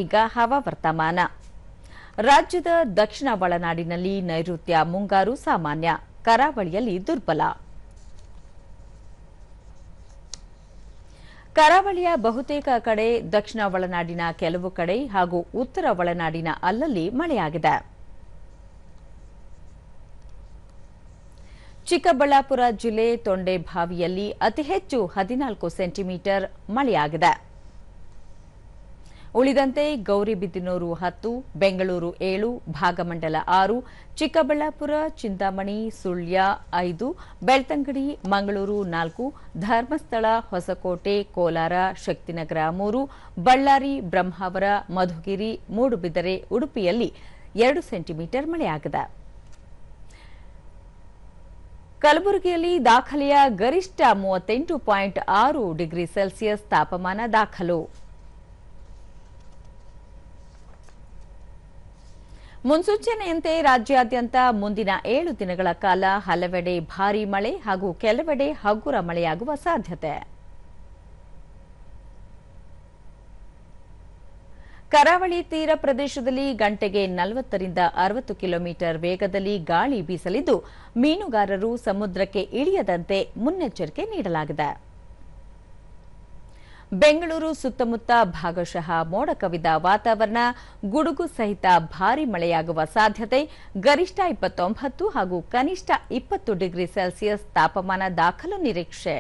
ಈಗ ಹವಾವರ್ತಮಾನ. ರಾಜ್ಯದ ದಕ್ಷಿಣ ಒಳನಾಡಿನಲ್ಲಿ ನೈಋತ್ಯ ಮುಂಗಾರು ಸಾಮಾನ್ಯ, ಕರಾವಳಿಯಲ್ಲಿ ದುರ್ಬಲ. ಕರಾವಳಿಯ ಬಹುತೇಕ ಕಡೆ, ದಕ್ಷಿಣ ಒಳನಾಡಿನ ಕೆಲವು ಕಡೆ ಹಾಗೂ ಉತ್ತರ ಒಳನಾಡಿನ ಅಲ್ಲಲ್ಲಿ ಮಳೆಯಾಗಿದೆ. ಚಿಕ್ಕಬಳ್ಳಾಪುರ ಜಿಲ್ಲೆ ತೊಂಡೆಬಾವಿಯಲ್ಲಿ ಅತಿ ಹೆಚ್ಚು 14 ಸೆಂಟಿಮೀಟರ್ ಮಳೆಯಾಗಿದೆ. ಉಳಿದಂತೆ ಗೌರಿಬಿದನೂರು 10, ಬೆಂಗಳೂರು 7, ಭಾಗಮಂಡಲ 6, ಚಿಕ್ಕಬಳ್ಳಾಪುರ, ಚಿಂತಾಮಣಿ, ಸುಳ್ಯ 5, ಬೆಳ್ತಂಗಡಿ, ಮಂಗಳೂರು 4, ಧರ್ಮಸ್ಥಳ, ಹೊಸಕೋಟೆ, ಕೋಲಾರ, ಶಕ್ತಿನಗರ 3, ಬಳ್ಳಾರಿ, ಬ್ರಹ್ಮಾವರ, ಮಧುಗಿರಿ, ಮೂಡುಬಿದರೆ, ಉಡುಪಿಯಲ್ಲಿ 2 ಸೆಂಟಿಮೀಟರ್ ಮಳೆಯಾಗಿದೆ. ಕಲಬುರಗಿಯಲ್ಲಿ ದಾಖಲೆಯ ಗರಿಷ್ಠ 38.6 ಡಿಗ್ರಿ ಸೆಲ್ಸಿಯಸ್ ತಾಪಮಾನ ದಾಖಲು. ಮುನ್ಸೂಚನೆಯಂತೆ ರಾಜ್ಯಾದ್ಯಂತ ಮುಂದಿನ 7 ದಿನಗಳ ಕಾಲ ಹಲವೆಡೆ ಭಾರೀ ಮಳೆ ಹಾಗೂ ಕೆಲವೆಡೆ ಹಗುರ ಮಳೆಯಾಗುವ ಸಾಧ್ಯತೆ. ಕರಾವಳಿ ತೀರ ಪ್ರದೇಶದಲ್ಲಿ ಗಂಟೆಗೆ 40 ರಿಂದ 60 ಕಿಲೋಮೀಟರ್ ವೇಗದಲ್ಲಿ ಗಾಳಿ ಬೀಸಲಿದ್ದು, ಮೀನುಗಾರರು ಸಮುದ್ರಕ್ಕೆ ಇಳಿಯದಂತೆ ಮುನ್ನೆಚ್ಚರಿಕೆ ನೀಡಲಾಗಿದೆ. ಬೆಂಗಳೂರು ಸುತ್ತಮುತ್ತ ಭಾಗಶಃ ಮೋಡ ಕವಿದ ವಾತಾವರಣ, ಗುಡುಗು ಸಹಿತ ಭಾರೀ ಮಳೆಯಾಗುವ ಸಾಧ್ಯತೆ. ಗರಿಷ್ಠ 29 ಹಾಗೂ ಕನಿಷ್ಠ 20 ಡಿಗ್ರಿ ಸೆಲ್ಸಿಯಸ್ ತಾಪಮಾನ ದಾಖಲು ನಿರೀಕ್ಷೆ.